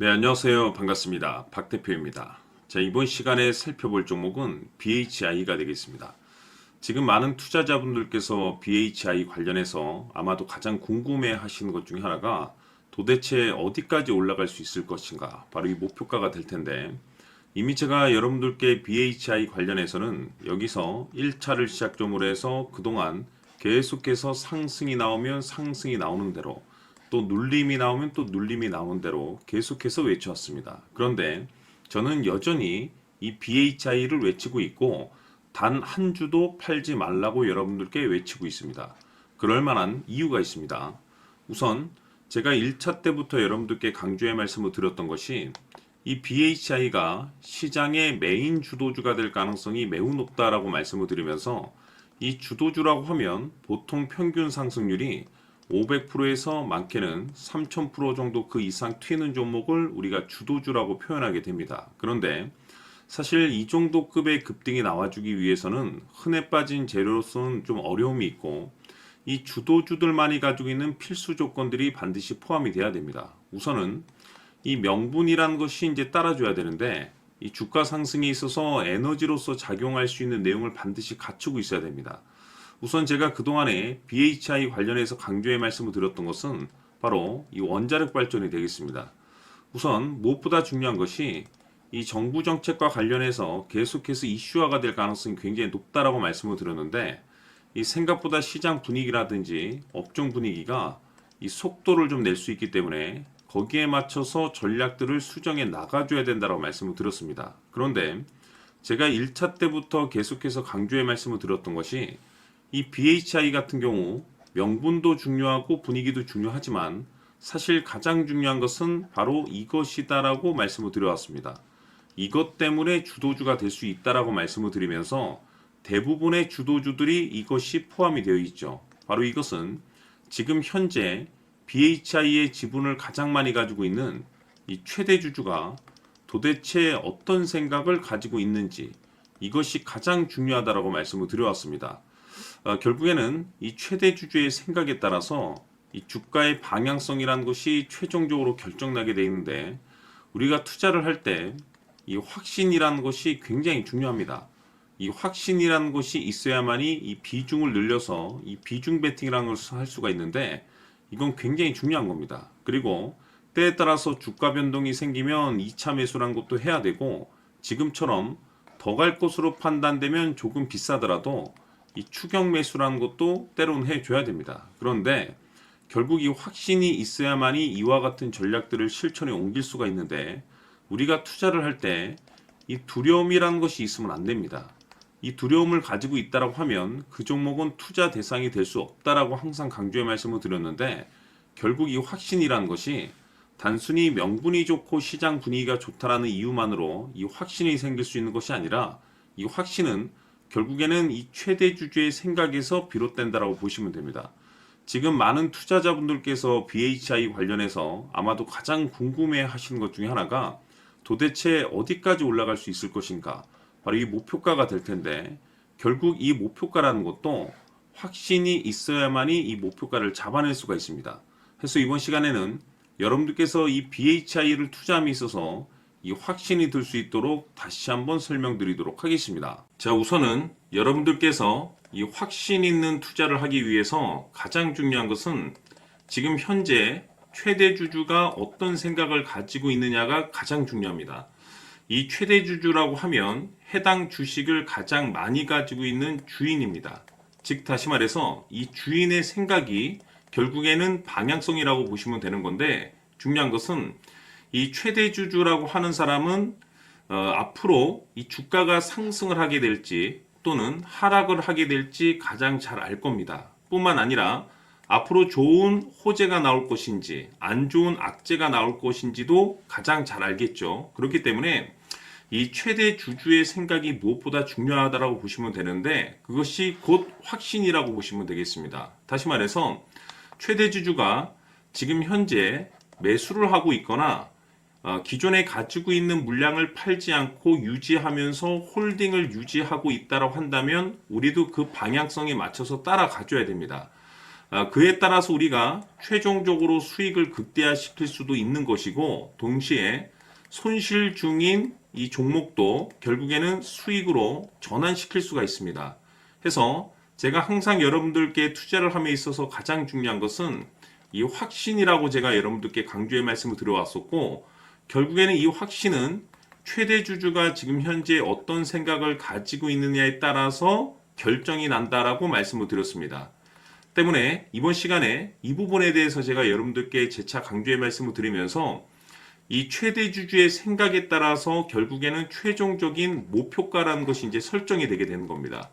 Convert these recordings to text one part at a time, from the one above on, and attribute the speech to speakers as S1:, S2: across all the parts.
S1: 네, 안녕하세요. 반갑습니다. 박 대표입니다. 자, 이번 시간에 살펴볼 종목은 BHI가 되겠습니다. 지금 많은 투자자분들께서 BHI 관련해서 아마도 가장 궁금해 하시는 것 중에 하나가 도대체 어디까지 올라갈 수 있을 것인가? 바로 이 목표가가 될 텐데, 이미 제가 여러분들께 BHI 관련해서는 여기서 1차를 시작점으로 해서 그동안 계속해서 상승이 나오면 상승이 나오는 대로, 또 눌림이 나오면 또 눌림이 나오는 대로 계속해서 외쳐왔습니다. 그런데 저는 여전히 이 BHI를 외치고 있고 단 한 주도 팔지 말라고 여러분들께 외치고 있습니다. 그럴 만한 이유가 있습니다. 우선 제가 1차 때부터 여러분들께 강조의 말씀을 드렸던 것이 이 BHI가 시장의 메인 주도주가 될 가능성이 매우 높다라고 말씀을 드리면서, 이 주도주라고 하면 보통 평균 상승률이 500%에서 많게는 3000% 정도 그 이상 튀는 종목을 우리가 주도주라고 표현하게 됩니다. 그런데 사실 이 정도 급의 급등이 나와주기 위해서는 흔해 빠진 재료로서는 좀 어려움이 있고, 이 주도주들만이 가지고 있는 필수 조건들이 반드시 포함이 돼야 됩니다. 우선은 이 명분이라는 것이 이제 따라줘야 되는데, 이 주가 상승에 있어서 에너지로서 작용할 수 있는 내용을 반드시 갖추고 있어야 됩니다. 우선 제가 그동안에 BHI 관련해서 강조의 말씀을 드렸던 것은 바로 이 원자력 발전이 되겠습니다. 우선 무엇보다 중요한 것이 이 정부 정책과 관련해서 계속해서 이슈화가 될 가능성이 굉장히 높다라고 말씀을 드렸는데, 이 생각보다 시장 분위기라든지 업종 분위기가 이 속도를 좀 낼 수 있기 때문에 거기에 맞춰서 전략들을 수정해 나가줘야 된다고 말씀을 드렸습니다. 그런데 제가 1차 때부터 계속해서 강조의 말씀을 드렸던 것이 이 BHI 같은 경우 명분도 중요하고 분위기도 중요하지만 사실 가장 중요한 것은 바로 이것이다라고 말씀을 드려왔습니다. 이것 때문에 주도주가 될 수 있다라고 말씀을 드리면서 대부분의 주도주들이 이것이 포함이 되어 있죠. 바로 이것은 지금 현재 BHI의 지분을 가장 많이 가지고 있는 이 최대 주주가 도대체 어떤 생각을 가지고 있는지, 이것이 가장 중요하다라고 말씀을 드려왔습니다. 결국에는 이 최대 주주의 생각에 따라서 이 주가의 방향성이라는 것이 최종적으로 결정나게 되어 있는데, 우리가 투자를 할 때 이 확신이라는 것이 굉장히 중요합니다. 이 확신이라는 것이 있어야만이 이 비중을 늘려서 이 비중 베팅이라는 것을 할 수가 있는데, 이건 굉장히 중요한 겁니다. 그리고 때에 따라서 주가 변동이 생기면 2차 매수라는 것도 해야 되고, 지금처럼 더 갈 것으로 판단되면 조금 비싸더라도 이 추격 매수라는 것도 때로는 해줘야 됩니다. 그런데 결국 이 확신이 있어야만이 이와 같은 전략들을 실천에 옮길 수가 있는데, 우리가 투자를 할 때 이 두려움이라는 것이 있으면 안 됩니다. 이 두려움을 가지고 있다라고 하면 그 종목은 투자 대상이 될 수 없다라고 항상 강조의 말씀을 드렸는데, 결국 이 확신이라는 것이 단순히 명분이 좋고 시장 분위기가 좋다라는 이유만으로 이 확신이 생길 수 있는 것이 아니라, 이 확신은 결국에는 이 최대 주주의 생각에서 비롯된다라고 보시면 됩니다. 지금 많은 투자자분들께서 BHI 관련해서 아마도 가장 궁금해 하시는 것 중에 하나가 도대체 어디까지 올라갈 수 있을 것인가? 바로 이 목표가가 될 텐데, 결국 이 목표가라는 것도 확신이 있어야만이 이 목표가를 잡아낼 수가 있습니다. 그래서 이번 시간에는 여러분들께서 이 BHI를 투자함에 있어서 이 확신이 들 수 있도록 다시 한번 설명드리도록 하겠습니다. 자, 우선은 여러분들께서 이 확신 있는 투자를 하기 위해서 가장 중요한 것은 지금 현재 최대 주주가 어떤 생각을 가지고 있느냐가 가장 중요합니다. 이 최대 주주라고 하면 해당 주식을 가장 많이 가지고 있는 주인입니다. 즉 다시 말해서 이 주인의 생각이 결국에는 방향성이라고 보시면 되는 건데, 중요한 것은 이 최대 주주라고 하는 사람은 앞으로 이 주가가 상승을 하게 될지 또는 하락을 하게 될지 가장 잘 알 겁니다. 뿐만 아니라 앞으로 좋은 호재가 나올 것인지 안 좋은 악재가 나올 것인지도 가장 잘 알겠죠. 그렇기 때문에 이 최대 주주의 생각이 무엇보다 중요하다고 보시면 되는데, 그것이 곧 확신이라고 보시면 되겠습니다. 다시 말해서 최대 주주가 지금 현재 매수를 하고 있거나 기존에 가지고 있는 물량을 팔지 않고 유지하면서 홀딩을 유지하고 있다고 한다면 우리도 그 방향성에 맞춰서 따라가줘야 됩니다. 그에 따라서 우리가 최종적으로 수익을 극대화시킬 수도 있는 것이고 동시에 손실 중인 이 종목도 결국에는 수익으로 전환시킬 수가 있습니다. 해서 제가 항상 여러분들께 투자를 함에 있어서 가장 중요한 것은 이 확신이라고 제가 여러분들께 강조의 말씀을 드려왔었고 결국에는 이 확신은 최대 주주가 지금 현재 어떤 생각을 가지고 있느냐에 따라서 결정이 난다라고 말씀을 드렸습니다. 때문에 이번 시간에 이 부분에 대해서 제가 여러분들께 재차 강조의 말씀을 드리면서 이 최대 주주의 생각에 따라서 결국에는 최종적인 목표가라는 것이 이제 설정이 되게 되는 겁니다.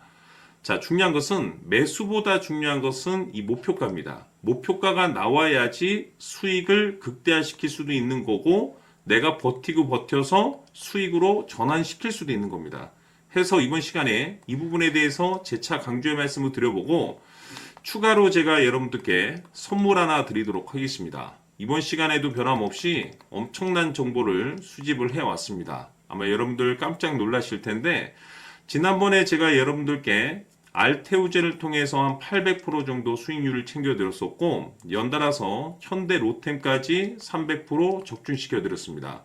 S1: 자, 중요한 것은 매수보다 중요한 것은 이 목표가입니다. 목표가가 나와야지 수익을 극대화시킬 수도 있는 거고 내가 버티고 버텨서 수익으로 전환시킬 수도 있는 겁니다. 해서 이번 시간에 이 부분에 대해서 재차 강조의 말씀을 드려보고 추가로 제가 여러분들께 선물 하나 드리도록 하겠습니다. 이번 시간에도 변함없이 엄청난 정보를 수집을 해왔습니다. 아마 여러분들 깜짝 놀라실 텐데 지난번에 제가 여러분들께 알테우제를 통해서 한 800% 정도 수익률을 챙겨드렸었고 연달아서 현대 로템까지 300% 적중시켜드렸습니다.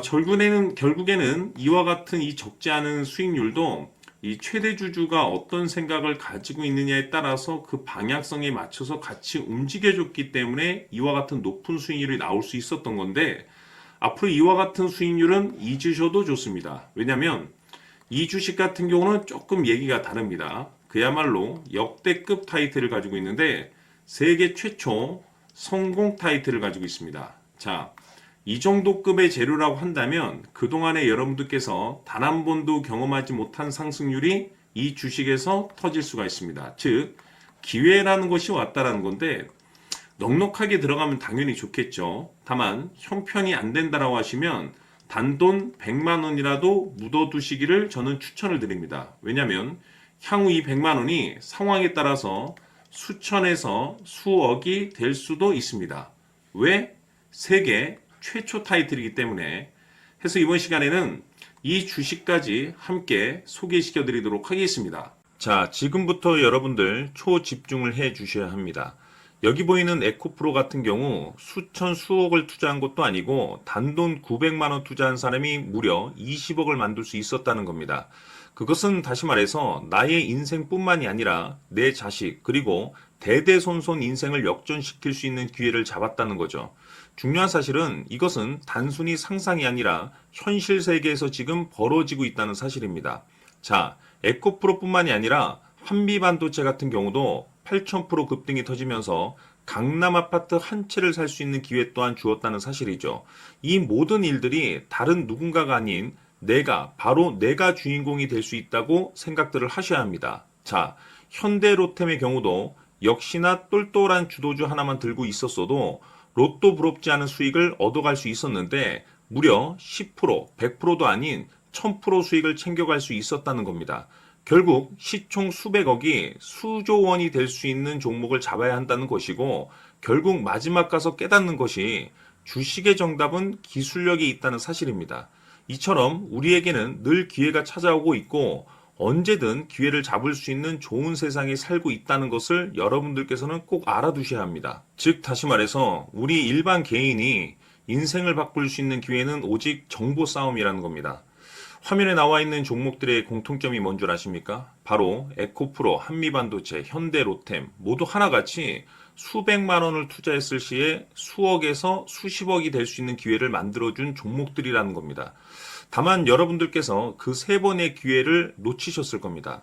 S1: 결국에는 이와 같은 이 적지 않은 수익률도 이 최대 주주가 어떤 생각을 가지고 있느냐에 따라서 그 방향성에 맞춰서 같이 움직여줬기 때문에 이와 같은 높은 수익률이 나올 수 있었던 건데 앞으로 이와 같은 수익률은 잊으셔도 좋습니다. 왜냐하면 이 주식 같은 경우는 조금 얘기가 다릅니다. 그야말로 역대급 타이틀을 가지고 있는데 세계 최초 성공 타이틀을 가지고 있습니다. 자, 이 정도 급의 재료라고 한다면 그동안에 여러분들께서 단 한 번도 경험하지 못한 상승률이 이 주식에서 터질 수가 있습니다. 즉 기회라는 것이 왔다라는 건데 넉넉하게 들어가면 당연히 좋겠죠. 다만 형편이 안 된다라고 하시면 단돈 100만 원이라도 묻어두시기를 저는 추천을 드립니다. 왜냐하면 향후 이 100만 원이 상황에 따라서 수천에서 수억이 될 수도 있습니다. 왜? 세계 최초 타이틀이기 때문에. 해서 이번 시간에는 이 주식까지 함께 소개시켜 드리도록 하겠습니다. 자, 지금부터 여러분들 초집중을 해 주셔야 합니다. 여기 보이는 에코프로 같은 경우 수천 수억을 투자한 것도 아니고 단돈 900만 원 투자한 사람이 무려 20억을 만들 수 있었다는 겁니다. 그것은 다시 말해서 나의 인생뿐만이 아니라 내 자식 그리고 대대손손 인생을 역전시킬 수 있는 기회를 잡았다는 거죠. 중요한 사실은 이것은 단순히 상상이 아니라 현실 세계에서 지금 벌어지고 있다는 사실입니다. 자, 에코프로뿐만이 아니라 한미반도체 같은 경우도 8,000% 급등이 터지면서 강남 아파트 한 채를 살 수 있는 기회 또한 주었다는 사실이죠. 이 모든 일들이 다른 누군가가 아닌 바로 내가 주인공이 될 수 있다고 생각들을 하셔야 합니다. 자, 현대로템의 경우도 역시나 똘똘한 주도주 하나만 들고 있었어도 로또 부럽지 않은 수익을 얻어갈 수 있었는데 무려 10%, 100%도 아닌 1000% 수익을 챙겨갈 수 있었다는 겁니다. 결국 시총 수백억이 수조 원이 될 수 있는 종목을 잡아야 한다는 것이고 결국 마지막 가서 깨닫는 것이 주식의 정답은 기술력이 있다는 사실입니다. 이처럼 우리에게는 늘 기회가 찾아오고 있고 언제든 기회를 잡을 수 있는 좋은 세상에 살고 있다는 것을 여러분들께서는 꼭 알아두셔야 합니다. 즉 다시 말해서 우리 일반 개인이 인생을 바꿀 수 있는 기회는 오직 정보 싸움이라는 겁니다. 화면에 나와 있는 종목들의 공통점이 뭔 줄 아십니까? 바로 에코프로, 한미반도체, 현대로템 모두 하나같이 수백만 원을 투자했을 시에 수억에서 수십억이 될 수 있는 기회를 만들어준 종목들이라는 겁니다. 다만 여러분들께서 그 세 번의 기회를 놓치셨을 겁니다.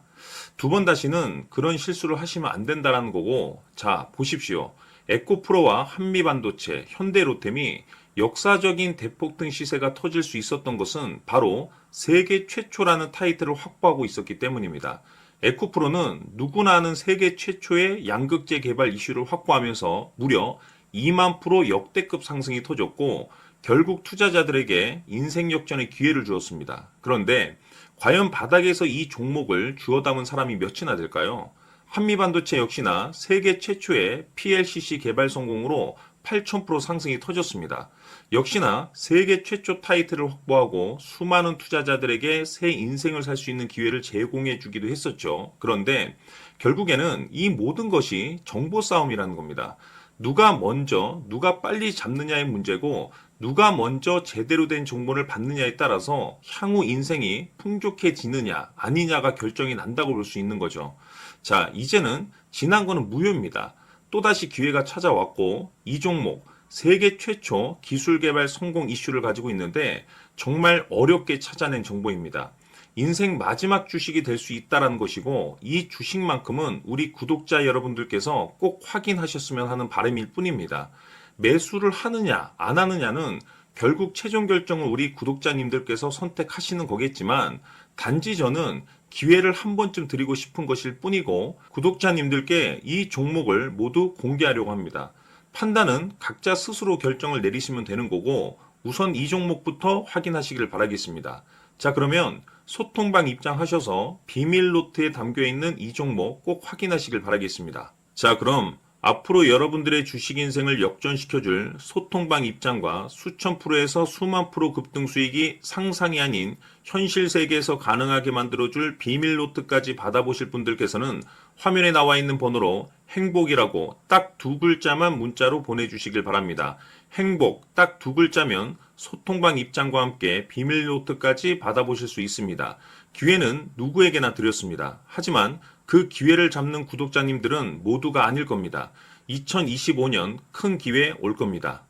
S1: 두 번 다시는 그런 실수를 하시면 안 된다는 거고, 자, 보십시오. 에코프로와 한미반도체, 현대로템이 역사적인 대폭등 시세가 터질 수 있었던 것은 바로 세계 최초라는 타이틀을 확보하고 있었기 때문입니다. 에코프로는 누구나 아는 세계 최초의 양극재 개발 이슈를 확보하면서 무려 2만 프로 역대급 상승이 터졌고 결국 투자자들에게 인생 역전의 기회를 주었습니다. 그런데 과연 바닥에서 이 종목을 주워 담은 사람이 몇이나 될까요? 한미반도체 역시나 세계 최초의 PLCC 개발 성공으로 8,000% 상승이 터졌습니다. 역시나 세계 최초 타이틀을 확보하고 수많은 투자자들에게 새 인생을 살 수 있는 기회를 제공해 주기도 했었죠. 그런데
S2: 결국에는 이 모든 것이 정보 싸움이라는 겁니다. 누가 먼저, 누가 빨리 잡느냐의 문제고, 누가 먼저 제대로 된 정보를 받느냐에 따라서 향후 인생이 풍족해지느냐, 아니냐가 결정이 난다고 볼 수 있는 거죠. 자, 이제는 지난 거는 무효입니다. 또다시 기회가 찾아왔고, 이 종목, 세계 최초 기술 개발 성공 이슈를 가지고 있는데, 정말 어렵게 찾아낸 정보입니다. 인생 마지막 주식이 될 수 있다는 것이고, 이 주식만큼은 우리 구독자 여러분들께서 꼭 확인하셨으면 하는 바람일 뿐입니다. 매수를 하느냐 안 하느냐는 결국 최종 결정을 우리 구독자님들께서 선택하시는 거겠지만, 단지 저는 기회를 한 번쯤 드리고 싶은 것일 뿐이고, 구독자님들께 이 종목을 모두 공개하려고 합니다. 판단은 각자 스스로 결정을 내리시면 되는 거고, 우선 이 종목부터 확인하시길 바라겠습니다. 자, 그러면 소통방 입장하셔서 비밀 노트에 담겨 있는 이 종목 꼭 확인하시길 바라겠습니다. 자, 그럼 앞으로 여러분들의 주식 인생을 역전시켜줄 소통방 입장과 수천 프로에서 수만 프로 급등 수익이 상상이 아닌 현실 세계에서 가능하게 만들어줄 비밀 노트까지 받아보실 분들께서는 화면에 나와 있는 번호로 행복이라고 딱 두 글자만 문자로 보내주시길 바랍니다. 행복 딱 두 글자면 소통방 입장과 함께 비밀 노트까지 받아보실 수 있습니다. 기회는 누구에게나 드렸습니다. 하지만 그 기회를 잡는 구독자님들은 모두가 아닐 겁니다. 2025년 큰 기회 올 겁니다.